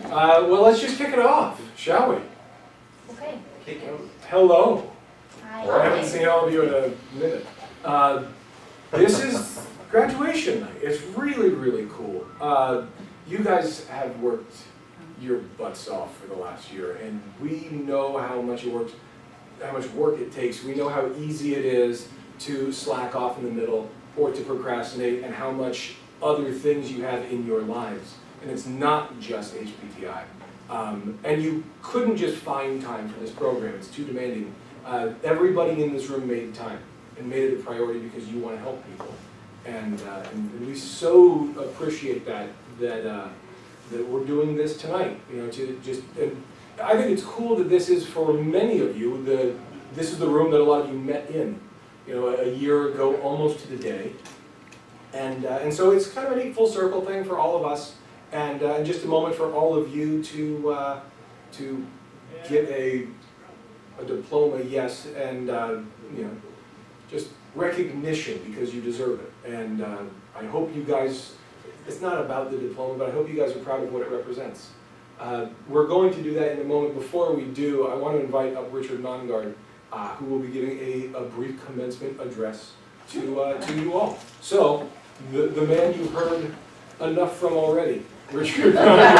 Well, let's just kick it off, shall we? Okay. Hello. Hi. I haven't seen all of you in a minute. This is graduation night. It's really, really cool. You guys have worked your butts off for the last year, and we know how much work it takes. We know how easy it is to slack off in the middle or to procrastinate, and how much other things you have in your lives. And it's not just HPTI. And you couldn't just find time for this program. It's too demanding. Everybody in this room made time and made it a priority because you want to help people. And we so appreciate that we're doing this tonight. You know, and I think it's cool that this is, for many of you, this is the room that a lot of you met in, you know, a year ago, almost to the day. And so it's kind of a neat full circle thing for all of us, and just a moment for all of you to get a diploma, yes, and you know, just recognition because you deserve it. And I hope you guys, it's not about the diploma, but I hope you guys are proud of what it represents. We're going to do that in a moment. Before we do, I want to invite up Richard Nongard, who will be giving a brief commencement address to you all. So, the man you heard enough from already, Richard Nongard.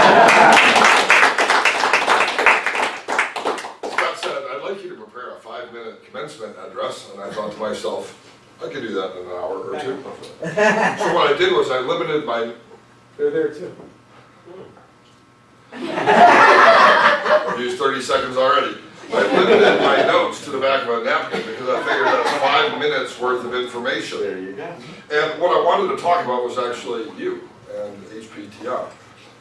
Scott said, I'd like you to prepare a 5-minute commencement address, and I thought to myself, I could do that in an hour or two. So what I did was I limited my... They're there too. I've used 30 seconds already. I limited my notes to the back of a napkin because I figured that's 5 minutes worth of information. There you go. And what I wanted to talk about was actually you and HPTI.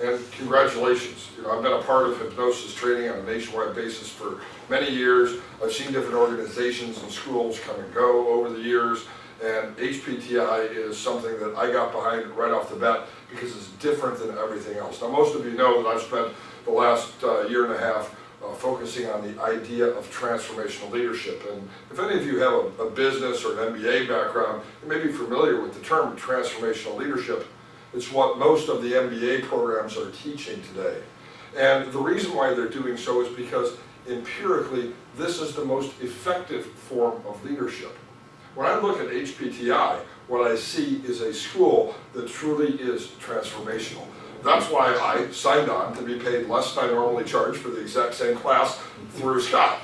And congratulations. You know, I've been a part of hypnosis training on a nationwide basis for many years. I've seen different organizations and schools come and go over the years. And HPTI is something that I got behind right off the bat because it's different than everything else. Now, most of you know that I've spent the last year and a half focusing on the idea of transformational leadership. And if any of you have a business or an MBA background, you may be familiar with the term transformational leadership. It's what most of the MBA programs are teaching today. And the reason why they're doing so is because empirically, this is the most effective form of leadership. When I look at HPTI, what I see is a school that truly is transformational. That's why I signed on to be paid less than I normally charge for the exact same class through Scott.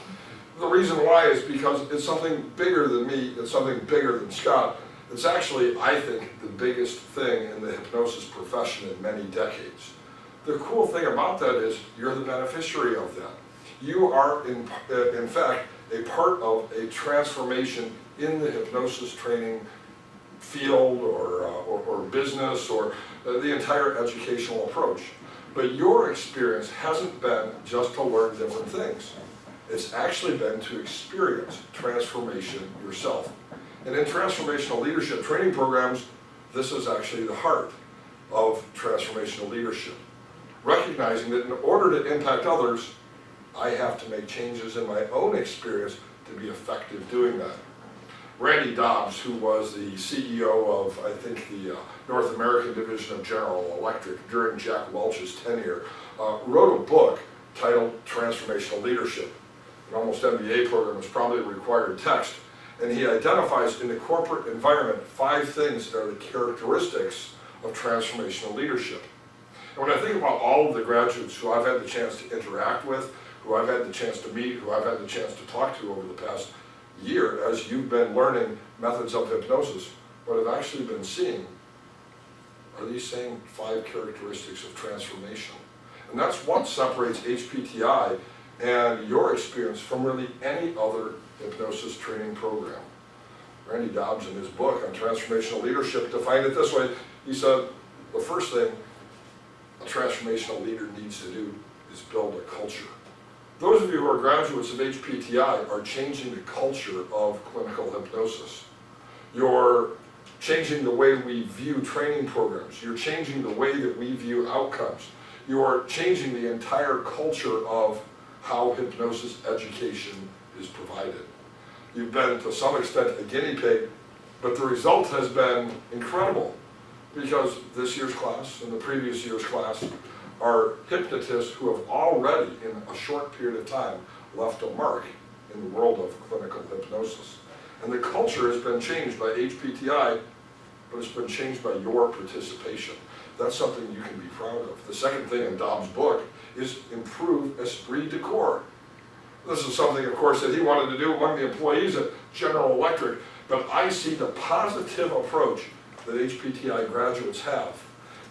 The reason why is because it's something bigger than me, it's something bigger than Scott. It's actually, I think, the biggest thing in the hypnosis profession in many decades. The cool thing about that is you're the beneficiary of that. You are, in fact, a part of a transformation in the hypnosis training field or business or the entire educational approach. But your experience hasn't been just to learn different things. It's actually been to experience transformation yourself. And in transformational leadership training programs, this is actually the heart of transformational leadership. Recognizing that in order to impact others, I have to make changes in my own experience to be effective doing that. Randy Dobbs, who was the CEO of, I think, the North American division of General Electric during Jack Welch's tenure, wrote a book titled Transformational Leadership. An almost MBA program is probably a required text. And he identifies in the corporate environment 5 things that are the characteristics of transformational leadership. And when I think about all of the graduates who I've had the chance to interact with, who I've had the chance to meet, who I've had the chance to talk to over the past year, as you've been learning methods of hypnosis, what I've actually been seeing are these same 5 characteristics of transformation. And that's what separates HPTI and your experience from really any other hypnosis training program. Randy Dobbs, in his book on transformational leadership, defined it this way. He said, the first thing a transformational leader needs to do is build a culture. Those of you who are graduates of HPTI are changing the culture of clinical hypnosis. You're changing the way we view training programs. You're changing the way that we view outcomes. You are changing the entire culture of how hypnosis education is provided. You've been, to some extent, a guinea pig, but the result has been incredible because this year's class and the previous year's class are hypnotists who have already, in a short period of time, left a mark in the world of clinical hypnosis. And the culture has been changed by HPTI, but it's been changed by your participation. That's something you can be proud of. The second thing in Dom's book is improve esprit de corps. This is something, of course, that he wanted to do among the employees at General Electric, but I see the positive approach that HPTI graduates have,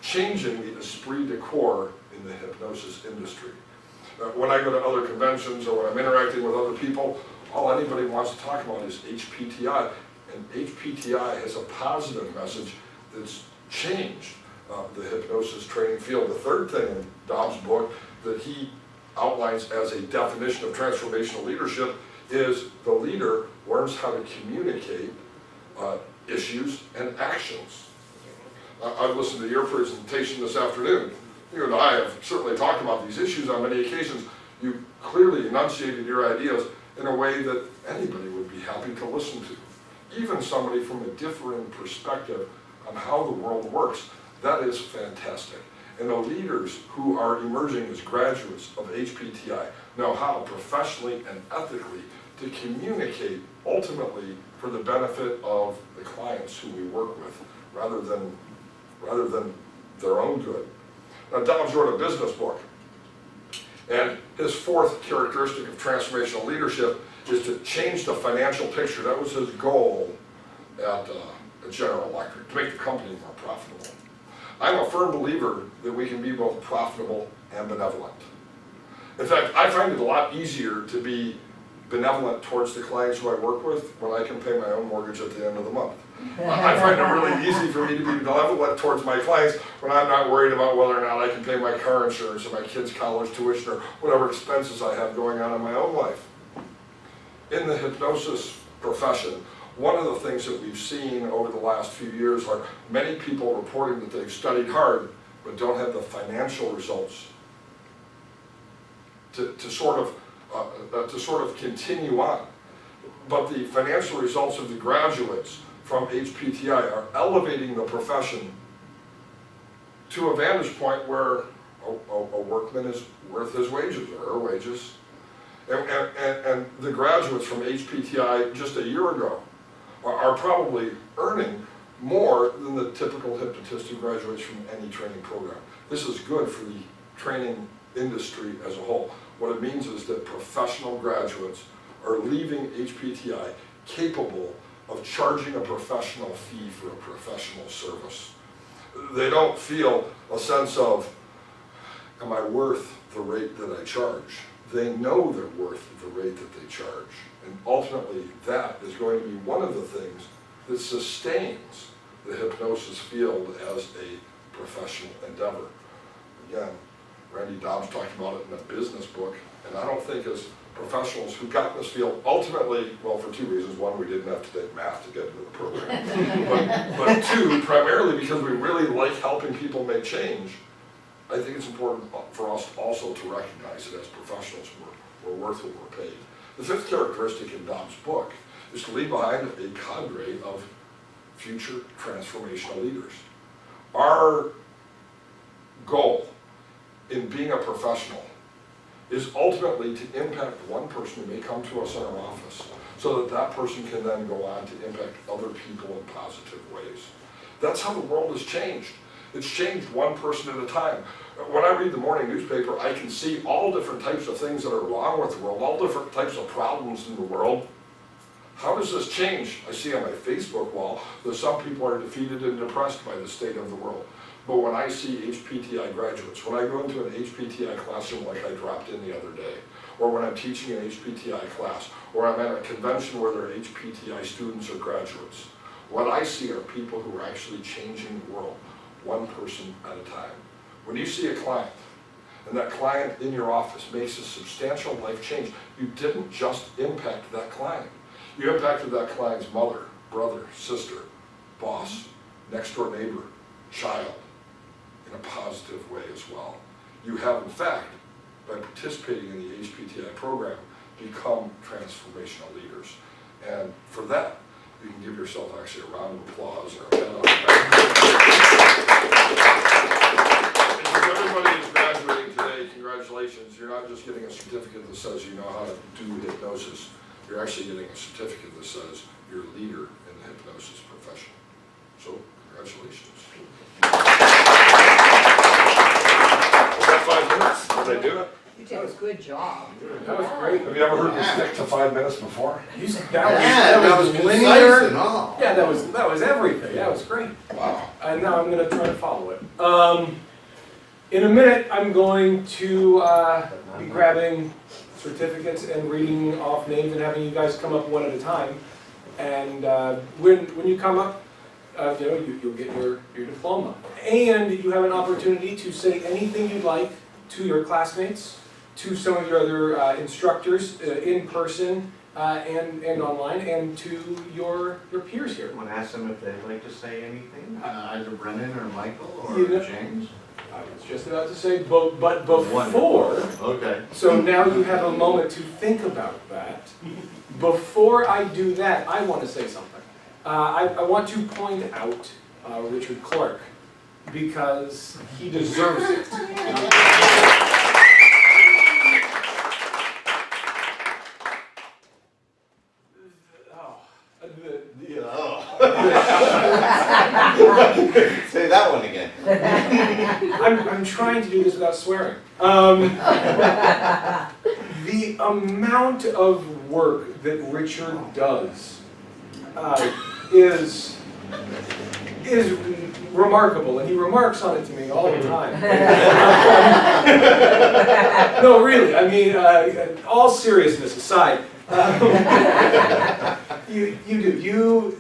changing the esprit de corps in the hypnosis industry. When I go to other conventions or when I'm interacting with other people, all anybody wants to talk about is HPTI, and HPTI has a positive message that's changed the hypnosis training field. The third thing in Dom's book that he outlines as a definition of transformational leadership is the leader learns how to communicate issues and actions. I've listened to your presentation this afternoon. You and I have certainly talked about these issues on many occasions. You clearly enunciated your ideas in a way that anybody would be happy to listen to. Even somebody from a differing perspective on how the world works. That is fantastic. And the leaders who are emerging as graduates of HPTI know how professionally and ethically to communicate ultimately for the benefit of the clients who we work with, rather than their own good. Now, Dom's wrote a business book, and his fourth characteristic of transformational leadership is to change the financial picture. That was his goal at General Electric, to make the company more profitable. I'm a firm believer that we can be both profitable and benevolent. In fact, I find it a lot easier to be benevolent towards the clients who I work with when I can pay my own mortgage at the end of the month. I find it really easy for me to be benevolent towards my clients when I'm not worried about whether or not I can pay my car insurance or my kids' college tuition or whatever expenses I have going on in my own life. In the hypnosis profession, one of the things that we've seen over the last few years are many people reporting that they've studied hard but don't have the financial results to sort of continue on. But the financial results of the graduates from HPTI are elevating the profession to a vantage point where a workman is worth his wages or her wages. And the graduates from HPTI just a year ago are probably earning more than the typical hypnotist who graduates from any training program. This is good for the training industry as a whole. What it means is that professional graduates are leaving HPTI capable of charging a professional fee for a professional service. They don't feel a sense of, am I worth the rate that I charge? They know they're worth the rate that they charge. And ultimately, that is going to be one of the things that sustains the hypnosis field as a professional endeavor. Again, Randy Dobbs talked about it in a business book, and I don't think as professionals who got in this field, ultimately, well, for two reasons. One, we didn't have to take math to get into the program. but two, primarily because we really like helping people make change. I think it's important for us also to recognize that as professionals, we're worth what we're paid. The fifth characteristic in Dom's book is to leave behind a cadre of future transformational leaders. Our goal in being a professional is ultimately to impact one person who may come to us in our office so that that person can then go on to impact other people in positive ways. That's how the world has changed. It's changed one person at a time. When I read the morning newspaper, I can see all different types of things that are wrong with the world, all different types of problems in the world. How does this change? I see on my Facebook wall that some people are defeated and depressed by the state of the world. But when I see HPTI graduates, when I go into an HPTI classroom like I dropped in the other day, or when I'm teaching an HPTI class, or I'm at a convention where there are HPTI students or graduates, what I see are people who are actually changing the world, one person at a time. When you see a client, and that client in your office makes a substantial life change, you didn't just impact that client. You impacted that client's mother, brother, sister, boss, next door neighbor, child, in a positive way as well. You have, in fact, by participating in the HPTI program, become transformational leaders. And for that, you can give yourself actually a round of applause or a pat on the back. Because everybody is graduating congratulations, you're not just getting a certificate that says you know how to do hypnosis, you're actually getting a certificate that says you're a leader in the hypnosis profession. So, congratulations. Was that 5 minutes? Did I do it? You did a good job. That was great. Have you ever heard me stick to 5 minutes before? That was concise linear. and all. Yeah, that was everything. That was great. Wow. And now I'm going to try to follow it. In a minute, I'm going to be grabbing certificates and reading off names and having you guys come up one at a time. And when you come up, you'll get your diploma. And you have an opportunity to say anything you'd like to your classmates, to some of your other instructors in person and online, and to your peers here. I want to ask them if they'd like to say anything, either Brennan or Michael or You know- James. I was just about to say, but before, Okay. so now you have a moment to think about that. Before I do that, I want to say something. I want to point out Richard Clark, because he deserves it. Say that one again. I'm trying to do this without swearing. The amount of work that Richard does is remarkable, and he remarks on it to me all the time. No, really, I mean, all seriousness aside, you do.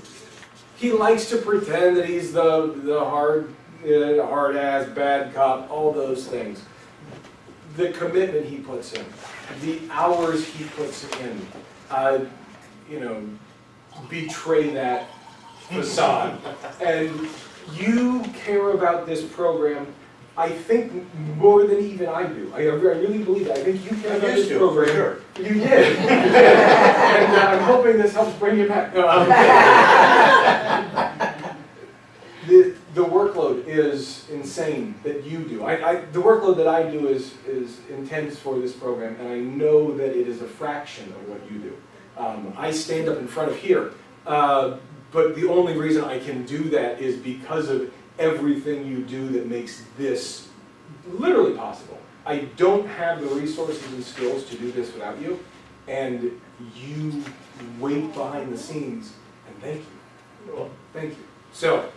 He likes to pretend that he's the hard-ass, bad cop, all those things. The commitment he puts in, the hours he puts in, betray that facade. And you care about this program, I think, more than even I do. I really believe that. I think you care about this program. For sure. You did. And I'm hoping this helps bring you back. No, the workload is insane that you do. The workload that I do is intense for this program, and I know that it is a fraction of what you do. I stand up in front of here, but the only reason I can do that is because of everything you do that makes this literally possible. I don't have the resources and skills to do this without you, and you wait behind the scenes, and thank you. Thank you. So,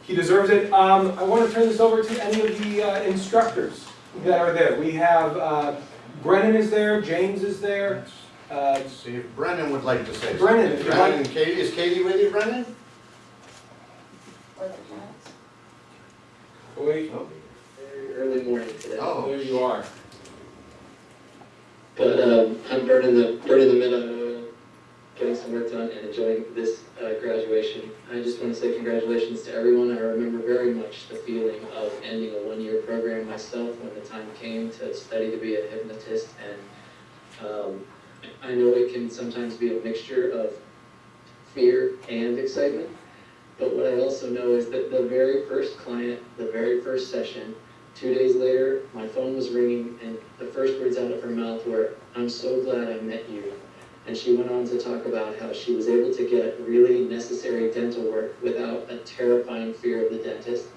he deserves it. I want to turn this over to any of the instructors that are there. We have, Brennan is there, James is there. Let's see if Brennan would like to say something. Brennan, if you'd Brennan like. and Katie, is Katie with you, Brennan? Wait, Very early morning today. Oh. there you are. But I'm burning the middle, getting some work done and enjoying this graduation. I just want to say congratulations to everyone. I remember very much the feeling of ending a one-year program myself when the time came to study to be a hypnotist. And I know it can sometimes be a mixture of fear and excitement. But what I also know is that the very first client, the very first session, 2 days later, my phone was ringing, and the first words out of her mouth were, "I'm so glad I met you." And she went on to talk about how she was able to get really necessary dental work without a terrifying fear of the dentist.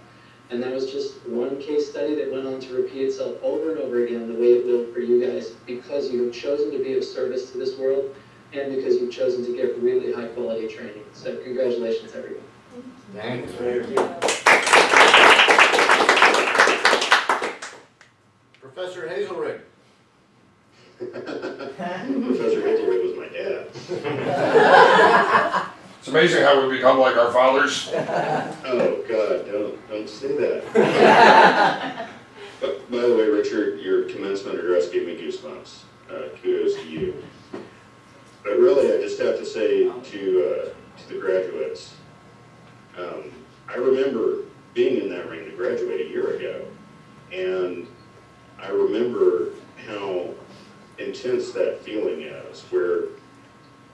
And that was just one case study that went on to repeat itself over and over again the way it will for you guys, because you have chosen to be of service to this world, and because you've chosen to get really high quality training. So congratulations, everyone. Thanks. Professor Hazelrig. Professor Hazelrig was my dad. It's amazing how we become like our fathers. Oh God, don't say that. But by the way, Richard, your commencement address gave me goosebumps. Kudos to you. But really, I just have to say to the graduates, I remember being in that ring to graduate a year ago, and I remember how intense that feeling is, where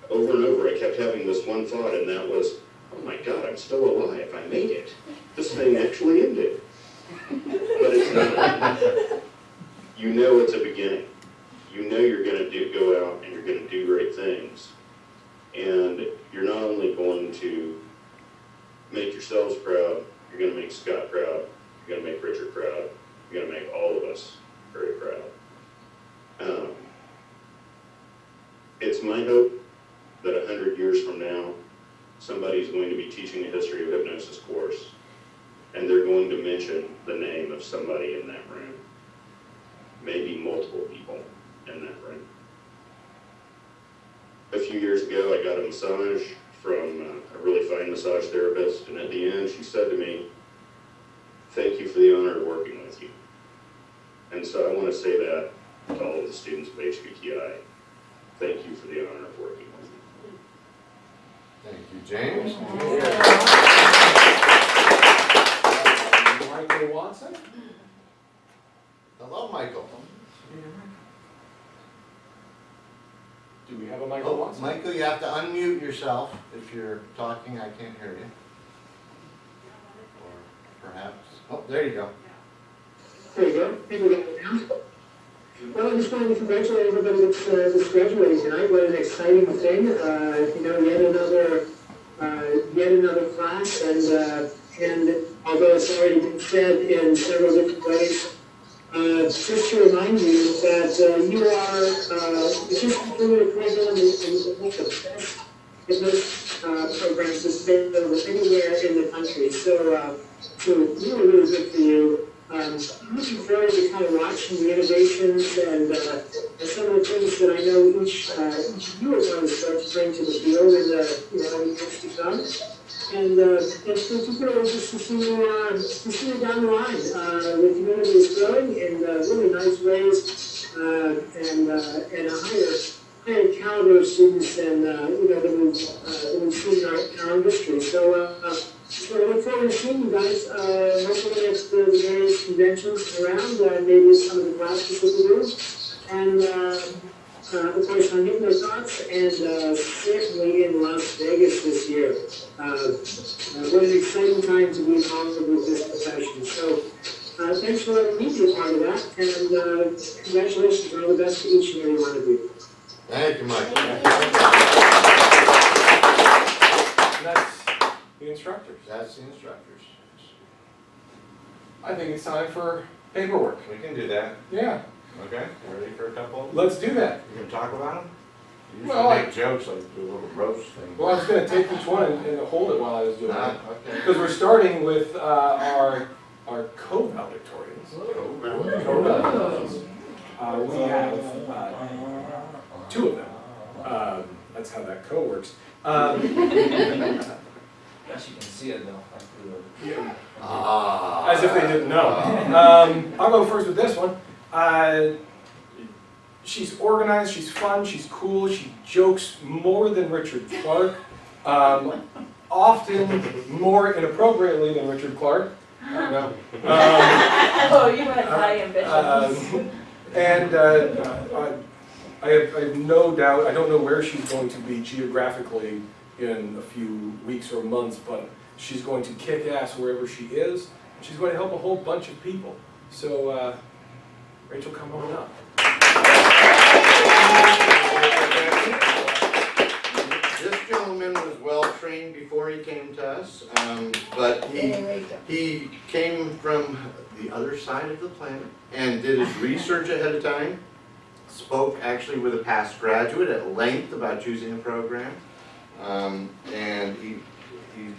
over and over I kept having this one thought, and that was, oh my God, I'm still alive, I made it. This thing actually ended. But it's not. you know it's a beginning. You know you're going to go out and you're going to do great things. And you're not only going to make yourselves proud, you're going to make Scott proud, you're going to make Richard proud, you're going to make all of us very proud. It's my hope that 100 years from now, somebody's going to be teaching a history of hypnosis course, and they're going to mention the name of somebody in that room, maybe multiple people in that room. A few years ago, I got a massage from a really fine massage therapist, and at the end, she said to me, "Thank you for the honor of working with you." And so I want to say that to all of the students of HPTI. Thank you for the honor of working with you. Thank you, James. Michael Watson? Hello, Michael. Do we have a Michael Oh, Watson? Michael, you have to unmute yourself. If you're talking, I can't hear you. Or perhaps, oh, there you go. There you go. People get it now. Well, I just wanted to congratulate everybody that's graduating tonight. What an exciting thing. Yet another class, and although it's already been said in several different ways, just to remind you that you are just completed a curriculum in one of the best hypnosis programs that's available anywhere in the country. So really, really good for you. I'm looking forward to kind of watching the innovations and some of the things that I know each of you are going to start to bring to the field in the years to come. And it's particularly just to see you down the line. The community is growing in really nice ways, and a higher caliber of students than that we've seen in our industry. So I look forward to seeing you guys, hopefully at the various conventions around, maybe at some of the classes that we do. And of course on HypnoTalks, and certainly in Las Vegas this year. What an exciting time to be involved with this profession. So thanks for letting me be a part of that, and congratulations and all the best to each and every one of you. Thank you, Michael. And that's the instructors. That's the instructors. I think it's time for paperwork. We can do that. Yeah, Okay, you ready for a couple? let's do that. You can talk about them? You Well, usually make jokes, like do a little roast thing. Well, I was going to take each one and hold it while I was doing it. Okay. Because we're starting with our co-valedictorians. Co-valedictorians. We have two of them. That's how that co works. Guess you can see it though. As if they didn't know. I'll go first with this one. She's organized, she's fun, she's cool, she jokes more than Richard Clark. Often more inappropriately than Richard Clark. No. Oh, you had high ambitions. And I have no doubt, I don't know where she's going to be geographically in a few weeks or months, but she's going to kick ass wherever she is. She's going to help a whole bunch of people. So, Rachel, come on up. This gentleman was well trained before he came to us, but he came from the other side of the planet and did his research ahead of time. Spoke actually with a past graduate at length about choosing a program, and he's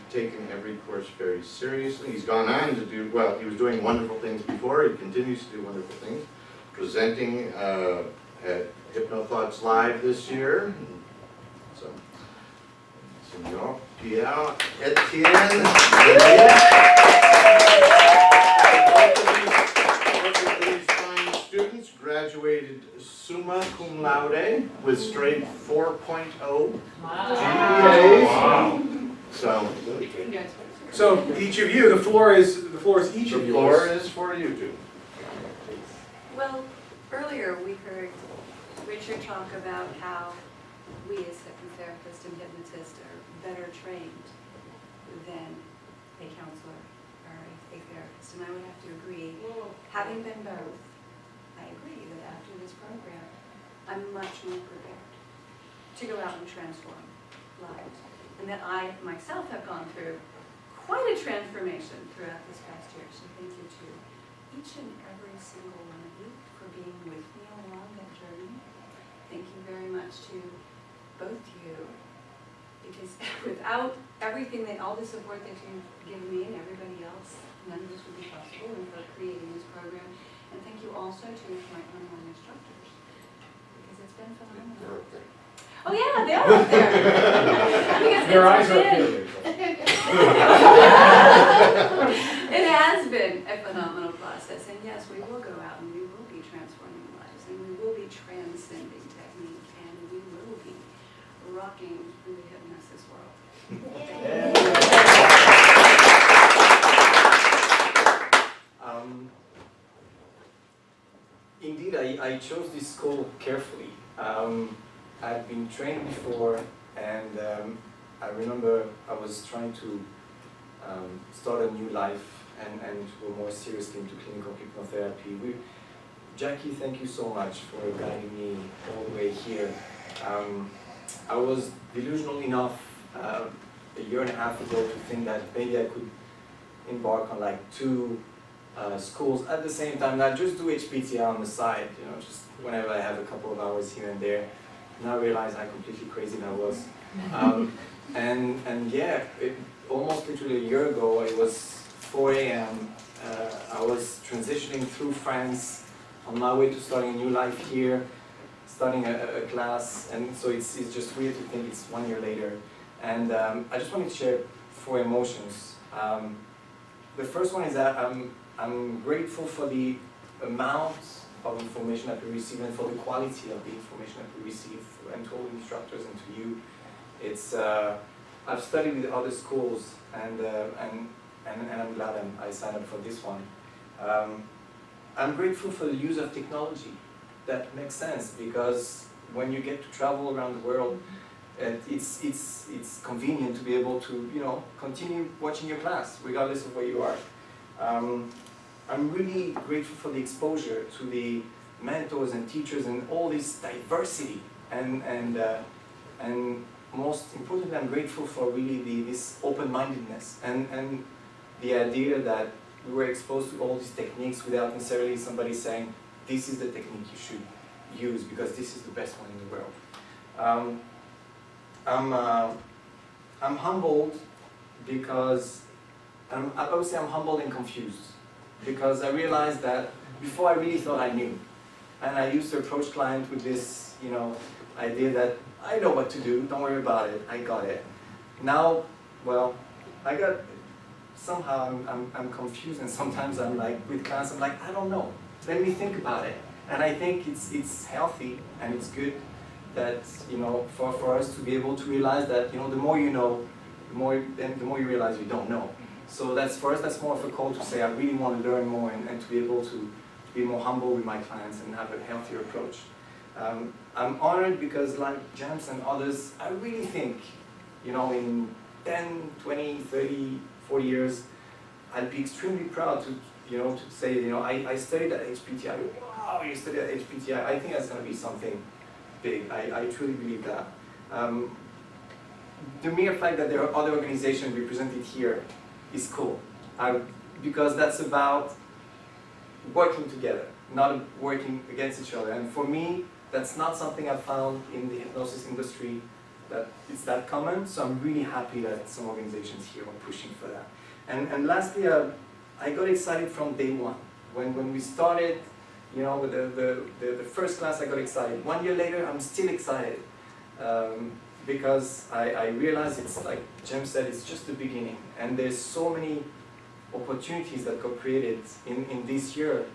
taken every course very seriously. He's gone on to do, well, he was doing wonderful things before, he continues to do wonderful things, presenting at HypnoThoughts Live this year. So, Senor Pierre Etienne. Both of these fine students graduated summa cum laude with straight 4.0 GPAs. Wow. So each of you, the floor is each The of floor yours. is for you two. Well, earlier we heard Richard talk about how we as hypnotherapists and hypnotists are better trained than a counselor or a therapist, and I would have to agree. Having been both, I agree that after this program, I'm much more prepared to go out and transform lives. And that I myself have gone through quite a transformation throughout this past year. So thank you to each and every single one of you for being with me along that journey. Thank you very much to both you, because without everything all the support that you've given me and everybody else, none of this would be possible, and for creating this program. And thank you also to my online instructors, because it's been phenomenal. Oh yeah, they're up there. Because Your eyes it's are been, here. it has been a phenomenal process, and yes, we will go out and we will be transforming lives, and we will be transcending technique, and we will be rocking through the hypnosis world. Indeed, I chose this school carefully. I've been trained before, and I remember I was trying to start a new life and go more seriously into clinical hypnotherapy. Jackie, thank you so much for guiding me all the way here. I was delusional enough a year and a half ago to think that maybe I could embark on like 2 schools at the same time, not just do HPTI on the side, you know, just whenever I have a couple of hours here and there. Now I realize how completely crazy that was. And yeah, almost literally a year ago, it was 4 a.m. I was transitioning through France on my way to starting a new life here, starting a class, and so it's just weird to think it's 1 year later. And I just wanted to share 4 emotions. The first one is that I'm grateful for the amount of information that we receive and for the quality of the information that we receive, and to all the instructors and to you. It's I've studied with other schools, and I'm glad I signed up for this one. I'm grateful for the use of technology. That makes sense, because when you get to travel around the world, it's convenient to be able to, you know, continue watching your class regardless of where you are. I'm really grateful for the exposure to the mentors and teachers and all this diversity, and most importantly, I'm grateful for really this open-mindedness and the idea that we were exposed to all these techniques without necessarily somebody saying, this is the technique you should use because this is the best one in the world. I'm humbled because, I would say I'm humbled and confused, because I realized that before I really thought I knew. And I used to approach clients with this, you know, idea that I know what to do, don't worry about it, I got it. Now, well, somehow I'm confused, and sometimes I'm like, with clients, I'm like, I don't know, let me think about it. And I think it's healthy and it's good that, you know, for us to be able to realize that, you know, the more you know, the more you realize you don't know. So that's, for us, that's more of a call to say, I really want to learn more and to be able to be more humble with my clients and have a healthier approach. I'm honored because, like James and others, I really think, you know, in 10, 20, 30, 40 years, I'd be extremely proud to, you know, to say, you know, I studied at HPTI. Wow, you studied at HPTI. I think that's going to be something big. I truly believe that. The mere fact that there are other organizations represented here is cool, because that's about working together, not working against each other. And for me, that's not something I've found in the hypnosis industry that it's that common, so I'm really happy that some organizations here are pushing for that. And lastly, I got excited from day one. When we started, you know, with the first class, I got excited. 1 year later, I'm still excited, because I realized it's like Jim said, it's just the beginning. And there's so many opportunities that got created in this year.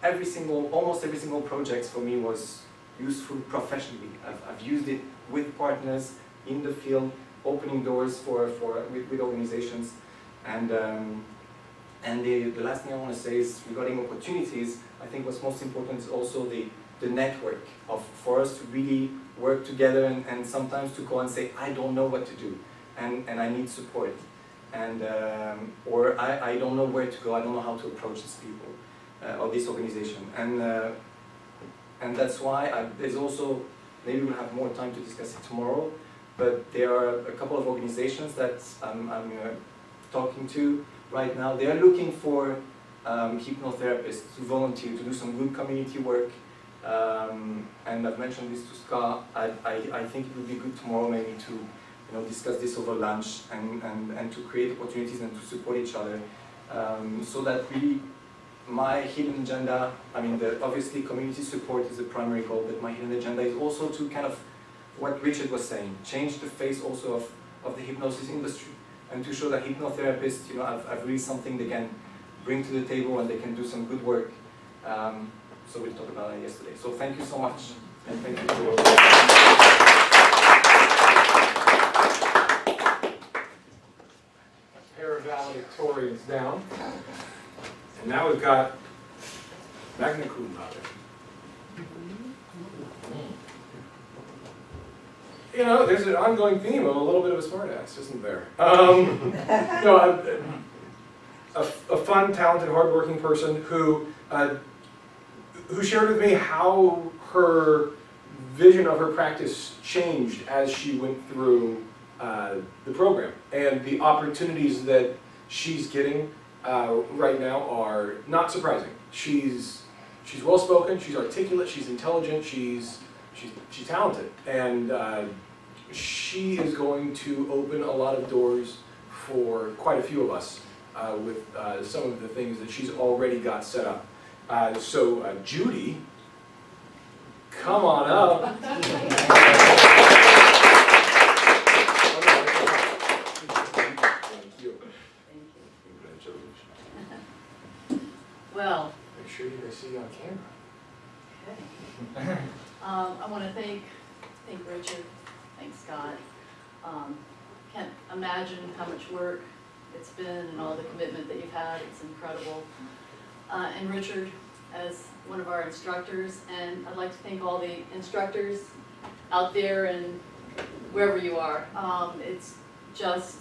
Almost every single project for me was useful professionally. I've used it with partners in the field, opening doors with organizations. And the last thing I want to say is regarding opportunities, I think what's most important is also the network for us to really work together and sometimes to go and say, I don't know what to do and I need support. And or I don't know where to go, I don't know how to approach these people or this organization. And And that's why there's also, maybe we'll have more time to discuss it tomorrow, but there are a couple of organizations that I'm talking to right now. They are looking for hypnotherapists to volunteer, to do some good community work. And I've mentioned this to Scott. I think it would be good tomorrow maybe to discuss this over lunch and to create opportunities and to support each other. So that really my hidden agenda, obviously community support is the primary goal, but my hidden agenda is also to kind of, what Richard was saying, change the face also of the hypnosis industry, and to show that hypnotherapists, have really something they can bring to the table and they can do some good work. So we talked about it yesterday. So thank you so much, and thank you for Pair of valedictorians down. And now we've got magna cum laude. There's an ongoing theme of a little bit of a smartass, isn't there? A fun, talented, hardworking person who shared with me how her vision of her practice changed as she went through the program, and the opportunities that she's getting right now are not surprising. She's well-spoken, she's articulate, she's intelligent, she's talented, and she is going to open a lot of doors for quite a few of us with some of the things that she's already got set up. So Judy, come on up. Well, Make sure you guys see you on camera. okay. I want to thank Richard, thank Scott. Can't imagine how much work it's been and all the commitment that you've had. It's incredible. And Richard, as one of our instructors, and I'd like to thank all the instructors out there and wherever you are. It's just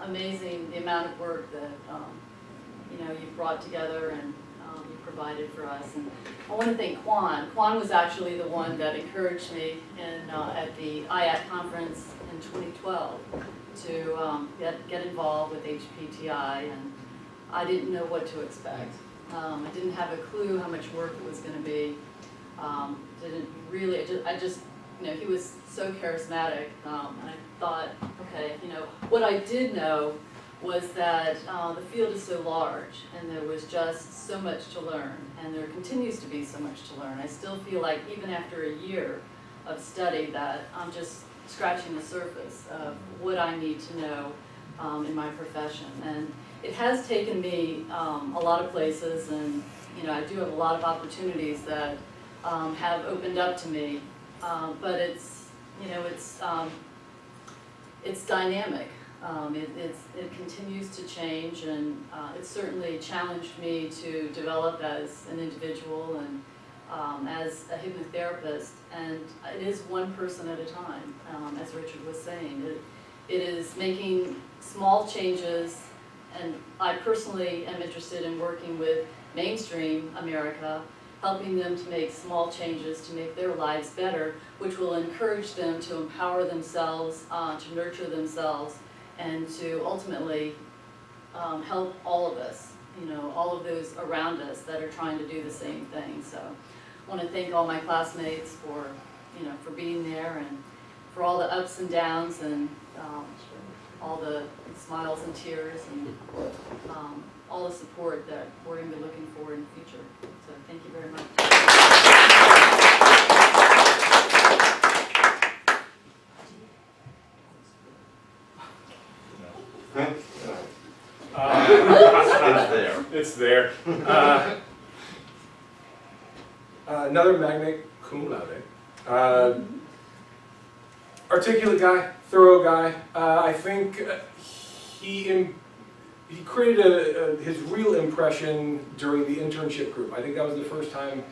amazing the amount of work that you've brought together and you provided for us. And I want to thank Quan. Quan was actually the one that encouraged me at the IAT conference in 2012 to get involved with HPTI, and I didn't know what to expect. I didn't have a clue how much work it was going to be. Didn't really. He was so charismatic, and I thought, okay, what I did know was that the field is so large, and there was just so much to learn, and there continues to be so much to learn. I still feel like even after a year of study that I'm just scratching the surface of what I need to know in my profession. And it has taken me a lot of places, and I do have a lot of opportunities that have opened up to me, but it's dynamic. It continues to change, and it certainly challenged me to develop as an individual and as a hypnotherapist, and it is one person at a time, as Richard was saying. It is making small changes, and I personally am interested in working with mainstream America, helping them to make small changes to make their lives better, which will encourage them to empower themselves, to nurture themselves, and to ultimately help all of us, all of those around us that are trying to do the same thing. So I want to thank all my classmates for being there, and for all the ups and downs, and all the smiles and tears, and all the support that we're going to be looking for in the future. So thank you very much. It's there. Another magna cum laude. Articulate guy, thorough guy. I think he created his real impression during the internship group. I think that was the first time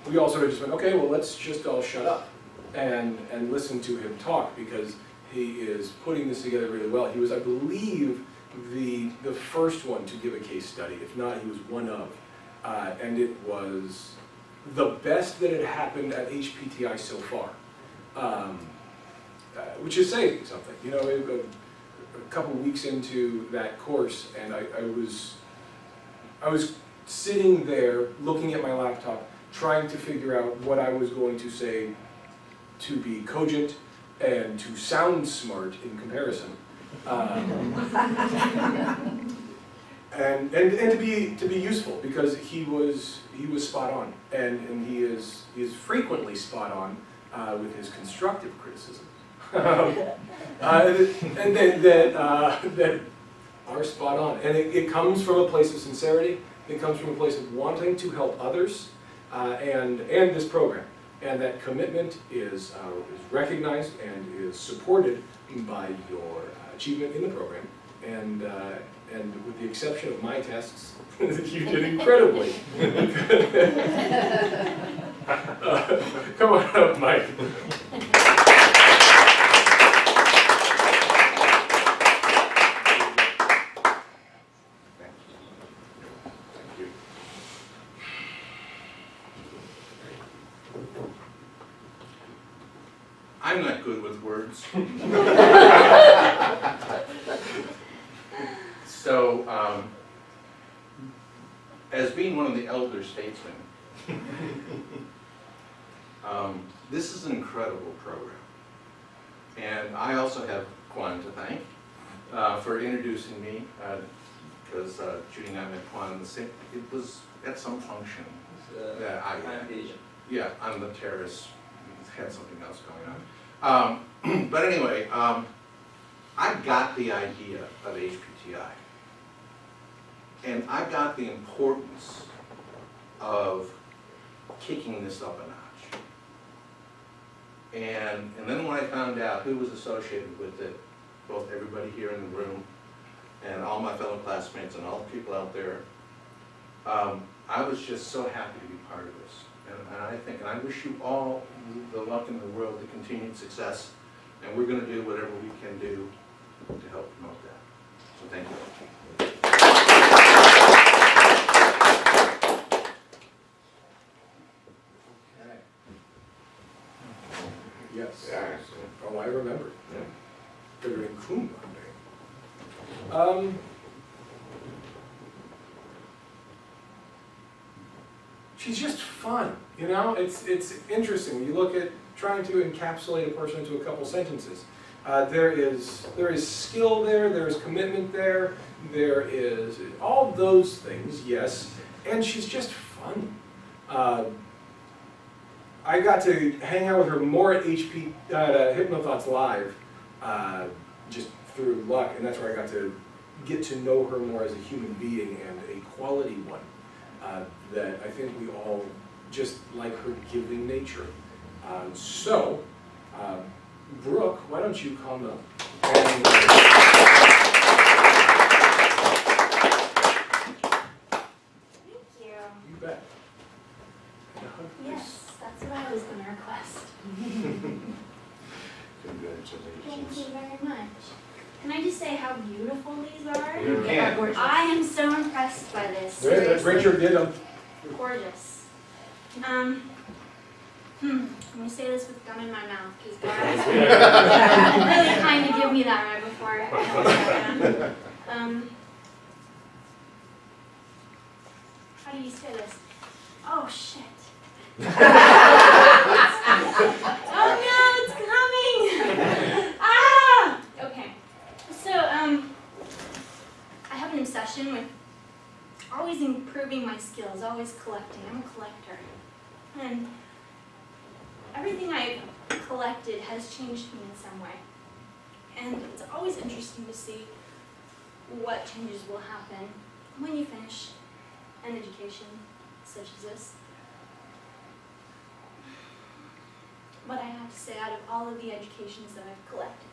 we all sort of just went, okay, well, let's just all shut up and listen to him talk, because he is putting this together really well. He was, I believe, the first one to give a case study. If not, he was one of. and it was the best that had happened at HPTI so far, which is saying something. You know, a couple weeks into that course, and I was sitting there looking at my laptop, trying to figure out what I was going to say to be cogent and to sound smart in comparison. And to be useful, because he was spot on, and he is frequently spot on with his constructive criticism, and that are spot on, and it comes from a place of sincerity. It comes from a place of wanting to help others, and this program, and that commitment is recognized and is supported by your achievement in the program, and with the exception of my tests, you did incredibly. Come on up, Mike. I'm not good with words. So, as being one of the elder statesmen, this is an incredible program. And I also have Kwan to thank for introducing me, because Judy and I met Kwan in the same, it was at some function. That yeah, I'm the terrorist, had something else going on. But anyway, I got the idea of HPTI. And I got the importance of kicking this up a notch. And then when I found out who was associated with it, both everybody here in the room and all my fellow classmates and all the people out there, I was just so happy to be part of this. And I think, and I wish you all the luck in the world, the continued success, and we're going to do whatever we can do to help promote that. So thank you. Okay. Yes. Oh, I remember. Figuring Kuhn Monday. She's just fun, you know? It's interesting. When you look at trying to encapsulate a person into a couple sentences. There is skill there, there is commitment there, there is all those things, yes, and she's just fun. I got to hang out with her more at HipnoThoughts Live, just through luck, and that's where I got to get to know her more as a human being, and a quality one that I think we all just like her giving nature. Brooke, why don't you come up? And, thank you. you bet. Yes, that's what I was going to request. Thank you very much. Can I just say how beautiful these are? You can. I am so impressed by this. Richard did them. Gorgeous. Let me say this with gum in my mouth, because guys really kind of give me that right before I start. How do you say this? Oh shit. Oh no, it's coming! Ah! Okay. So, I have an obsession with always improving my skills, always collecting. I'm a collector. And everything I've collected has changed me in some way. And it's always interesting to see what changes will happen when you finish an education such as this. But I have to say, out of all of the educations that I've collected,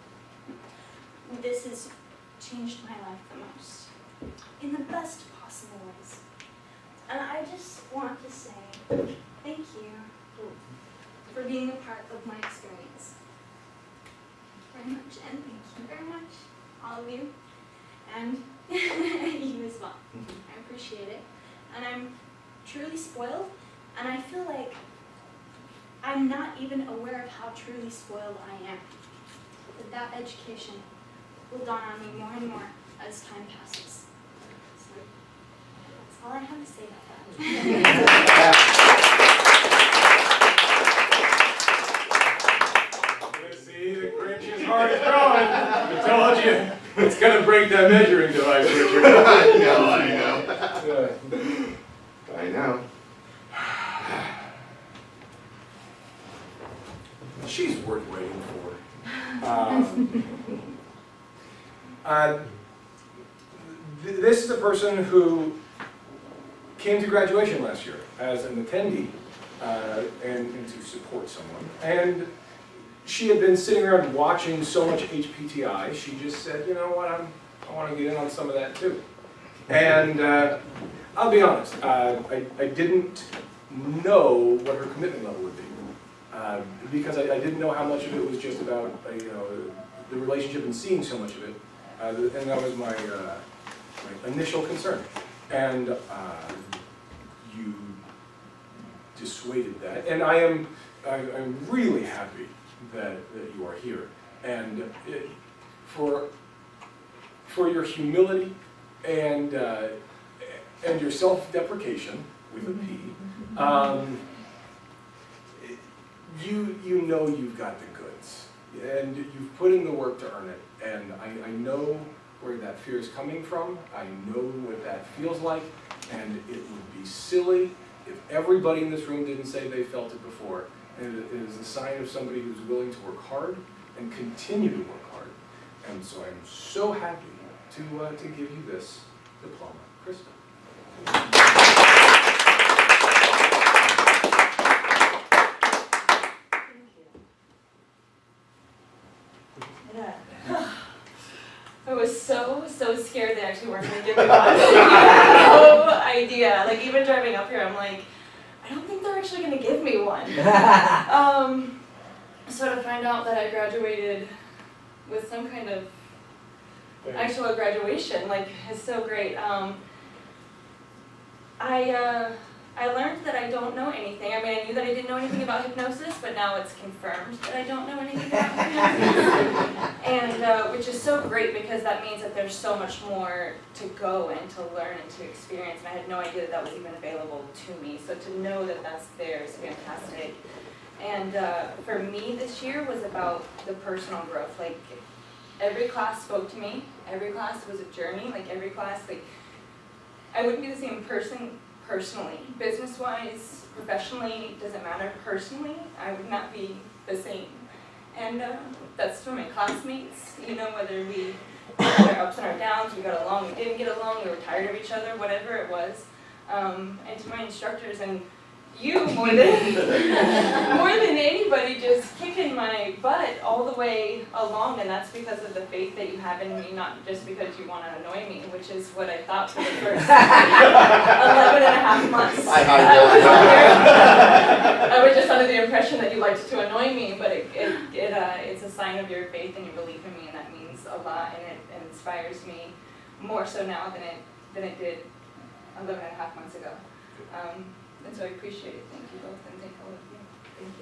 this has changed my life the most, in the best possible ways. And I just want to say thank you for being a part of my experience. Very much, and thank you very much, all of you, and you as well. I appreciate it, and I'm truly spoiled, and I feel like I'm not even aware of how truly spoiled I am. But that education will dawn on me more and more as time passes. So that's all I have to say about that. See, the Grinch's heart is growing. I told you, it's gonna break that measuring device, Richard. I know. She's worth waiting for. This is a person who came to graduation last year as an attendee and to support someone. And she had been sitting around watching so much HPTI, she just said, you know what, I want to get in on some of that too. And I'll be honest, I didn't know what her commitment level would be. Because I didn't know how much of it was just about the relationship and seeing so much of it, and that was my initial concern. And you dissuaded that, and I'm really happy that you are here, and for your humility and your self-deprecation with a P. You know you've got the goods, and you've put in the work to earn it, and I know where that fear is coming from, I know what that feels like, and it would be silly if everybody in this room didn't say they felt it before, and it is a sign of somebody who's willing to work hard and continue to work hard, and so I'm so happy to give you this diploma. Krista. I was so scared they actually weren't going to give me one. I had no idea. Like, even driving up here, I'm like, I don't think they're actually going to give me one. So to find out that I graduated with some kind of actual graduation, like, is so great. I learned that I don't know anything. I mean, I knew that I didn't know anything about hypnosis, but now it's confirmed that I don't know anything about hypnosis. And which is so great because that means that there's so much more to go and to learn and to experience. And I had no idea that that was even available to me. So to know that that's there is fantastic. And for me this year was about the personal growth. Like, every class spoke to me. Every class was a journey. Like, every class, like, I wouldn't be the same person personally. Business-wise, professionally, doesn't matter. Personally, I would not be the same. And that's for my classmates, you know, whether we had our ups and our downs, we got along, we didn't get along, we were tired of each other, whatever it was. And to my instructors, and you more than anybody, just kicking my butt all the way along, and that's because of the faith that you have in me, not just because you want to annoy me, which is what I thought for the first 11.5 months. I was just under the impression that you liked to annoy me, but it's a sign of your faith and your belief in me, and that means a lot, and it inspires me more so now than it did 11.5 months ago. And so I appreciate it. Thank you both, and thank all of you. Thank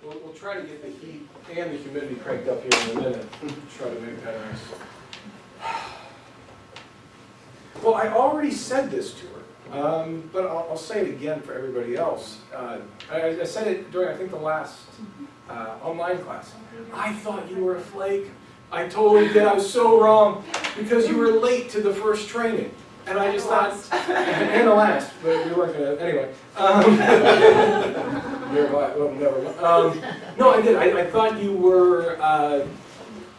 you. We'll try to get the heat and the humidity cranked up here in a minute. Try to make that nice. Well, I already said this to her, but I'll say it again for everybody else. I said it during, I think, the last online class. I thought you were a flake. I totally did. I was so wrong because you were late to the first training. And I just thought, and the last, but we weren't going to, anyway. No, I did. I thought you were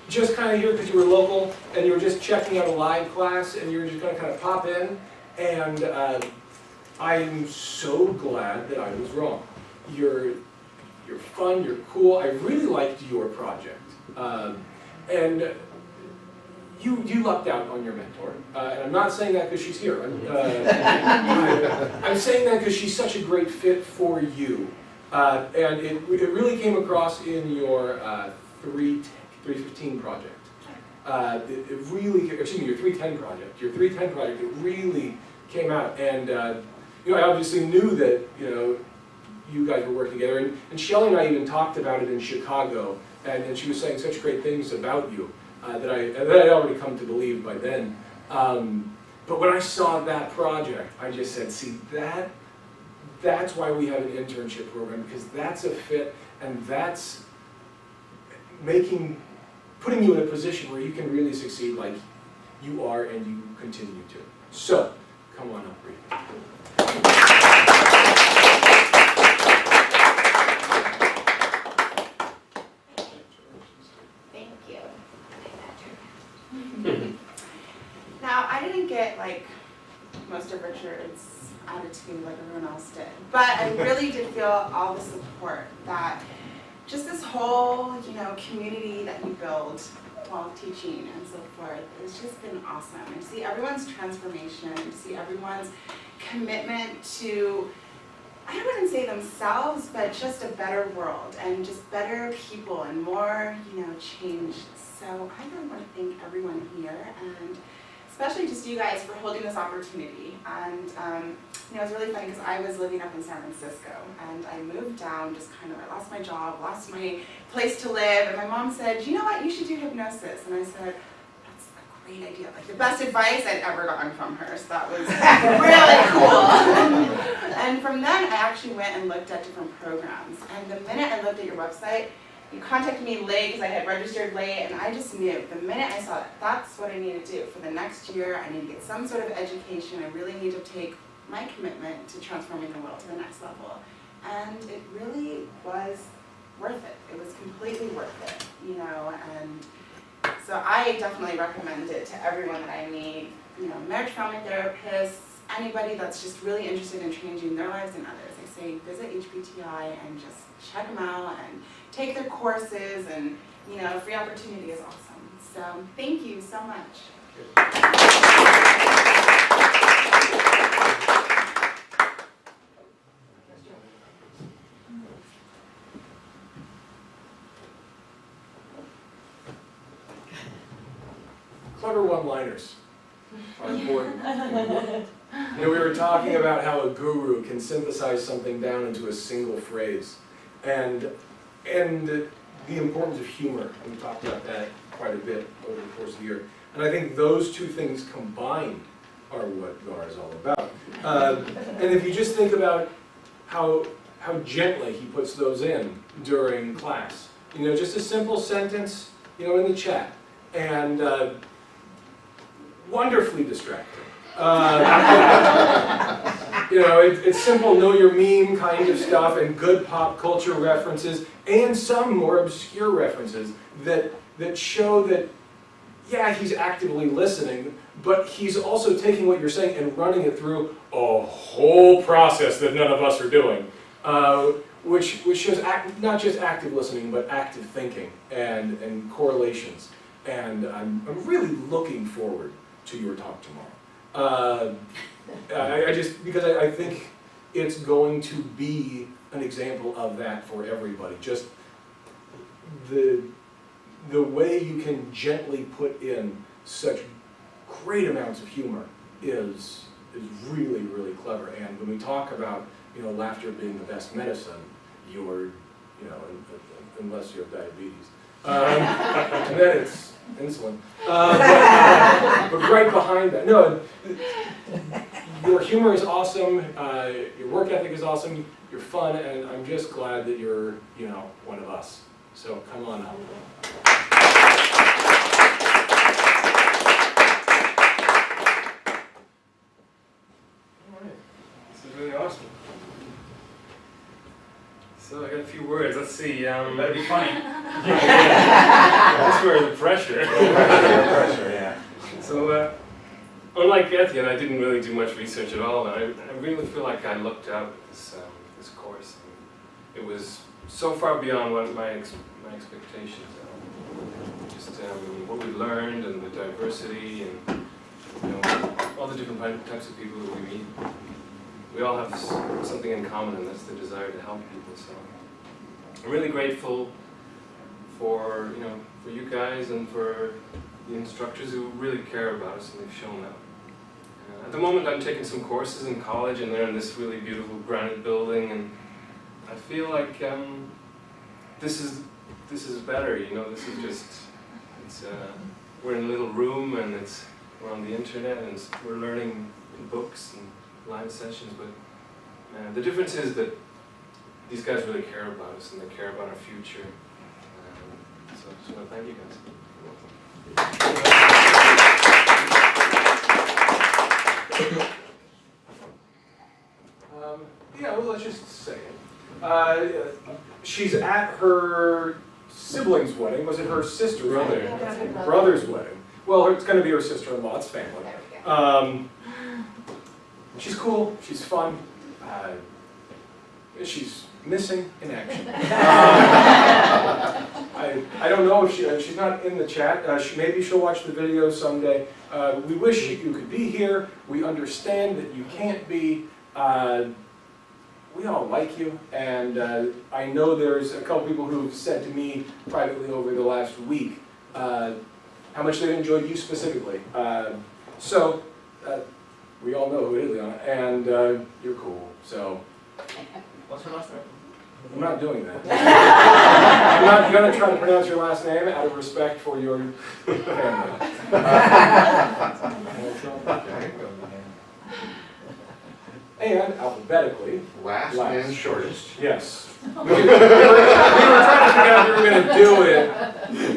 just kind of here because you were local and you were just checking out a live class and you were just going to kind of pop in. And I'm so glad that I was wrong. You're fun, you're cool. I really liked your project. And you lucked out on your mentor. And I'm not saying that because she's here. I'm saying that because she's such a great fit for you. And it really came across in your 315 project. it really, excuse me, your 310 project. Your 310 project, it really came out. And you know, I obviously knew that, you know, you guys were working together. And Shelley and I even talked about it in Chicago. And she was saying such great things about you that I'd already come to believe by then. But when I saw that project, I just said, see, that's why we have an internship program, because that's a fit, and that's putting you in a position where you can really succeed like you are and you continue to. So, come on up, Bree. Thank you. Now, I didn't get like most of Richard's attitude like everyone else did, but I really did feel all the support that just this whole, you know, community that you build while teaching and so forth. It's just been awesome. And to see everyone's transformation, to see everyone's commitment to, I wouldn't say themselves, but just a better world and just better people and more, you know, change. So I really want to thank everyone here, and especially just you guys for holding this opportunity. And you know, it's really funny because I was living up in San Francisco and I moved down, just kind of, I lost my job, lost my place to live, and my mom said, you know what, you should do hypnosis. And I said, that's a great idea. Like the best advice I'd ever gotten from her, so that was really cool. And from then I actually went and looked at different programs. And the minute I looked at your website, you contacted me late because I had registered late, and I just knew the minute I saw that that's what I need to do for the next year. I need to get some sort of education. I really need to take my commitment to transforming the world to the next level. And it really was worth it. It was completely worth it, you know. And so I definitely recommend it to everyone that I meet, you know, marriage family therapists, anybody that's just really interested in changing their lives and others. I say visit HPTI and just check them out and take their courses, and you know, free opportunity is awesome. So thank you so much. Clever one-liners are important. You know, we were talking about how a guru can synthesize something down into a single phrase. And the importance of humor, and we talked about that quite a bit over the course of the year. And I think those two things combined are what GAR is all about. And if you just think about how gently he puts those in during class, you know, just a simple sentence, you know, in the chat, and wonderfully distracting. You know, it's simple, know your meme kind of stuff, and good pop culture references, and some more obscure references that show that, yeah, he's actively listening, but he's also taking what you're saying and running it through a whole process that none of us are doing, which shows not just active listening, but active thinking and correlations. And I'm really looking forward to your talk tomorrow. Because I think it's going to be an example of that for everybody. Just the way you can gently put in such great amounts of humor is really, really clever. And when we talk about, you know, laughter being the best medicine, you're, you know, unless you have diabetes, and then it's insulin. But right behind that, no, your humor is awesome, your work ethic is awesome, you're fun, and I'm just glad that you're, you know, one of us. So come on up. All right, this is really awesome. So I got a few words. Let's see. Better be funny. That's where the pressure. Pressure, yeah. So, unlike Etienne, I didn't really do much research at all, and I really feel like I lucked out with this course. It was so far beyond what my expectations. Just what we learned, and the diversity, and you know, all the different types of people that we meet. We all have something in common, and that's the desire to help people. So I'm really grateful for you guys and for the instructors who really care about us, and they've shown that. At the moment I'm taking some courses in college, and they're in this really beautiful granite building, and I feel like this is better, you know, this is just, we're in a little room, and we're on the internet, and we're learning in books and live sessions, but the difference is that these guys really care about us, and they care about our future. So I just want to thank you guys. Yeah, well, let's just say it. She's at her sibling's wedding. Was it her sister's wedding? Brother's wedding. Well, it's going to be her sister-in-law. It's family. She's cool. She's fun. She's missing in action. I don't know if she's not in the chat. Maybe she'll watch the video someday. We wish you could be here. We understand that you can't be. We all like you, and I know there's a couple people who've said to me privately over the last week how much they've enjoyed you specifically. So we all know who it is, Liana, and you're cool. So What's her last name? I'm not doing that. I'm not going to try to pronounce your last name out of respect for your family. And alphabetically, Last man shortest. Yes. We were trying to figure out if we were going to do it.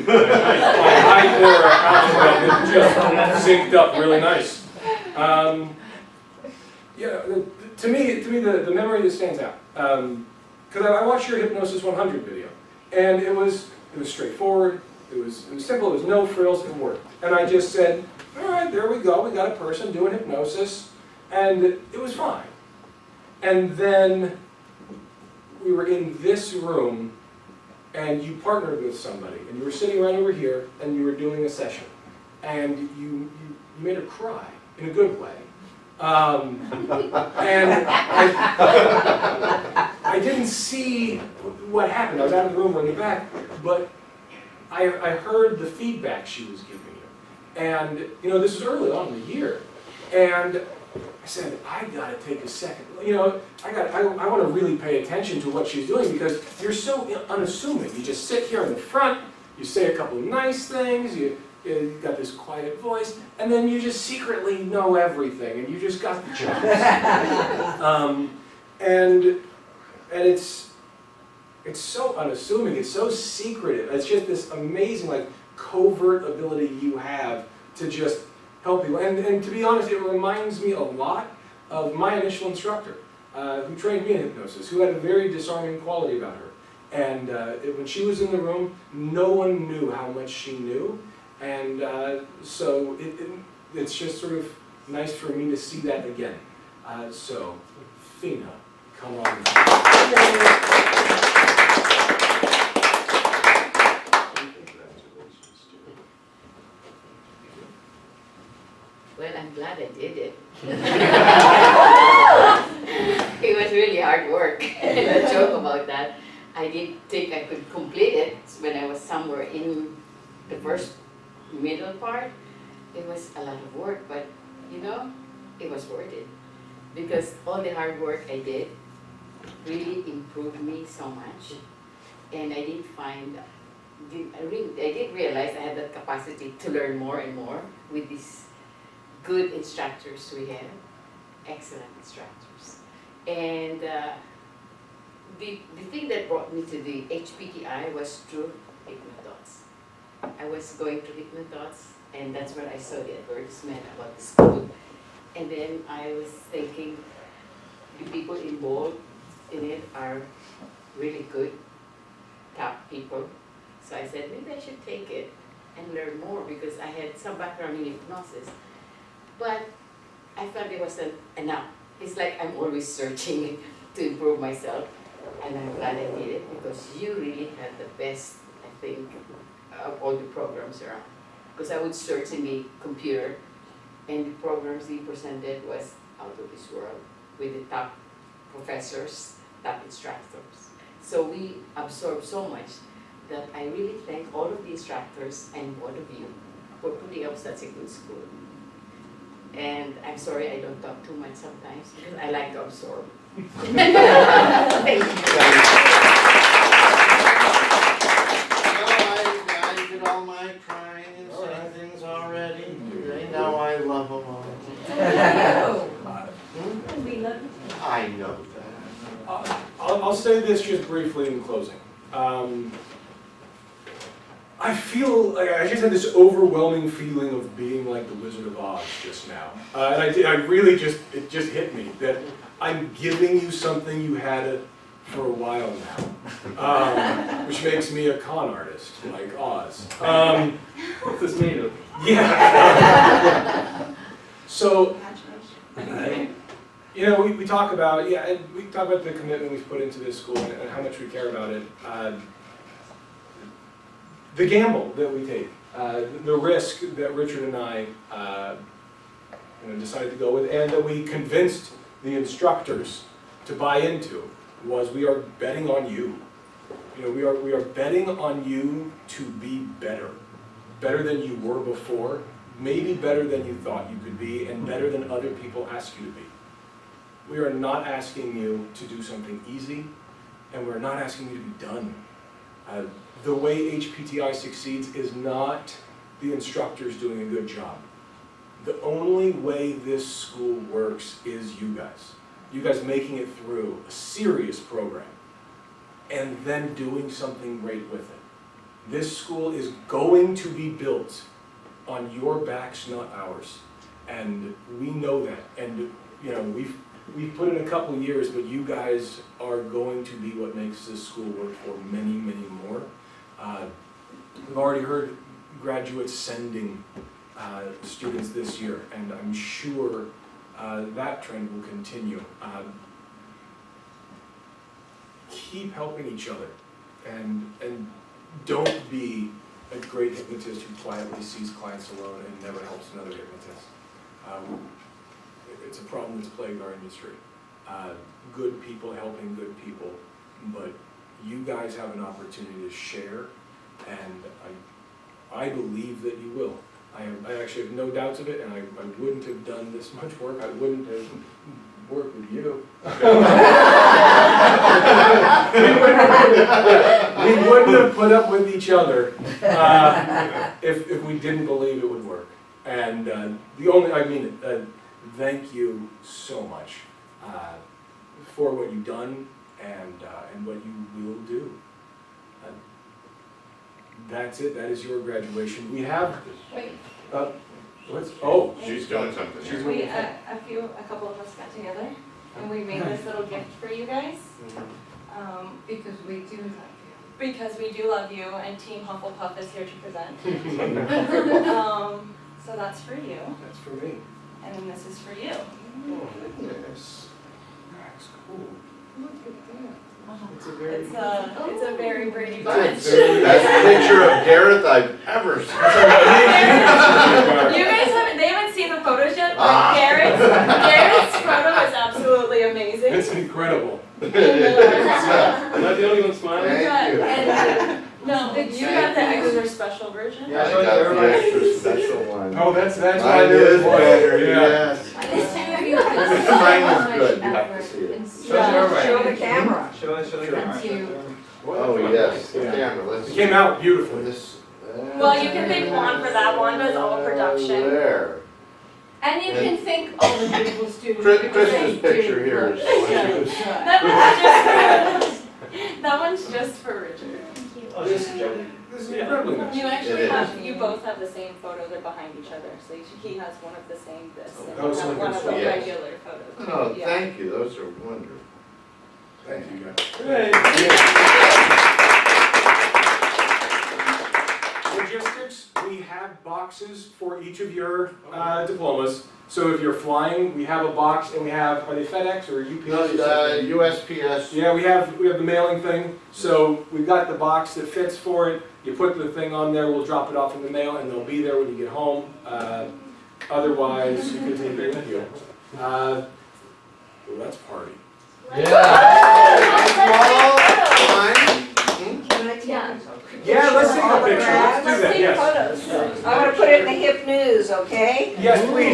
My height or alphabet just synced up really nice. Yeah, to me, the memory that stands out. Because I watched your Hypnosis 100 video, and it was straightforward. It was simple. It was no frills. It worked. And I just said, all right, there we go. We got a person doing hypnosis, and it was fine. And then we were in this room, and you partnered with somebody, and you were sitting right over here, and you were doing a session, and you made her cry in a good way. And I didn't see what happened. I was out of the room in the back, but I heard the feedback she was giving you. And, you know, this was early on in the year. And I said, I gotta take a second. You know, I want to really pay attention to what she's doing, because you're so unassuming. You just sit here in the front, you say a couple of nice things, you've got this quiet voice, and then you just secretly know everything, and you just got the chops. And it's so unassuming, it's so secretive. It's just this amazing, like, covert ability you have to just help people. And to be honest, it reminds me a lot of my initial instructor, who trained me in hypnosis, who had a very disarming quality about her. And when she was in the room, no one knew how much she knew. And so it's just sort of nice for me to see that again. So, Fina, come on. Well, I'm glad I did it. It was really hard work. No joke about that. I didn't think I could complete it when I was somewhere in the middle part. It was a lot of work, but you know, it was worth it. Because all the hard work I did really improved me so much. And I did realize I had that capacity to learn more and more with these good instructors we have, excellent instructors. And the thing that brought me to the HPTI was through Hypnodots. I was going to Hypnodots, and that's where I saw the advertisement about the school. And then I was thinking, the people involved in it are really good, top people. So I said, maybe I should take it and learn more, because I had some background in hypnosis. But I felt it wasn't enough. It's like I'm always searching to improve myself. And I'm glad I did it, because you really had the best, I think, of all the programs around. Because I would search in the computer, and the programs you presented was out of this world, with the top professors, top instructors. So we absorbed so much that I really thank all of the instructors and all of you for putting up such a good school. And I'm sorry I don't talk too much sometimes because I like to absorb. Thank you. I did all my crying and saying things already. They know I love them all. We love you. I know that. I'll say this just briefly in closing. I feel like I just had this overwhelming feeling of being like the Wizard of Oz just now. And I really it just hit me that I'm giving you something you had for a while now, which makes me a con artist, like Oz. What's this made of? Yeah. So, you know, we talk about, we talk about the commitment we've put into this school and how much we care about it. The gamble that we take, the risk that Richard and I decided to go with, and that we convinced the instructors to buy into, was we are betting on you. You know, we are betting on you to be better than you were before, maybe better than you thought you could be, and better than other people ask you to be. We are not asking you to do something easy, and we're not asking you to be done. The way HPTI succeeds is not the instructors doing a good job. The only way this school works is you guys. You guys making it through a serious program and then doing something great with it. This school is going to be built on your backs, not ours. And we know that. And you know, we've put in a couple of years, but you guys are going to be what makes this school work for many, many more. We've already heard graduates sending students this year, and I'm sure that trend will continue. Keep helping each other, and don't be a great hypnotist who quietly sees clients alone and never helps another hypnotist. It's a problem that's plagued our industry. Good people helping good people, but you guys have an opportunity to share, and I believe that you will. I actually have no doubts of it, and I wouldn't have done this much work. I wouldn't have worked with you. We wouldn't have put up with each other if we didn't believe it would work. And thank you so much for what you've done and what you will do. That's it. That is your graduation. We have. Wait. She's doing something. She's We, a couple of us got together and we made this little gift for you guys. Because we do love you. Because we do love you, and Team Hufflepuff is here to present. So that's for you, That's for me. and then this is for you. Oh, goodness. That's cool. Look at that. It's a very. It's a very Brady That's bunch. the best picture of Gareth I've ever seen. You guys they haven't seen the photos yet, but Garrett's photo is absolutely amazing. It's incredible. Am I the only one smiling? Thank you. No, you got the extra special version. Yeah, I got the extra special one. Oh, that's why Mine there is was one. better, Yeah. yes. Mine is good, you have to see it. Show the camera. Show the Thank you. Oh, yes, the Yeah. camera, let's It see. came out beautifully. This. Well, you can thank Juan for that. Juan does all production. There. And you can thank all the beautiful students. Chris's picture here is. That one's just for Richard. This is incredibly nice. You It actually is. you both have the same photo. They're behind each other. So he has one of the same this, and That was you have so one good of the stuff. Yes. regular photos. Oh, Yeah. thank you, those are wonderful. Thank you, guys. Logistics, we have boxes for each of your diplomas. So if you're flying, we have a box, and we have, are they FedEx or UPS? No, USPS. Yeah, we have the mailing thing. So we've got the box that fits for it. You put the thing on there, we'll drop it off in the mail, and they'll be there when you get home. Otherwise, you can take it with you. Let's party. Yeah. Can I take Yeah. Yeah, let's take a All the picture, let's do grads. that, yes. I wanna put it in the Hip News, okay? Yes, please,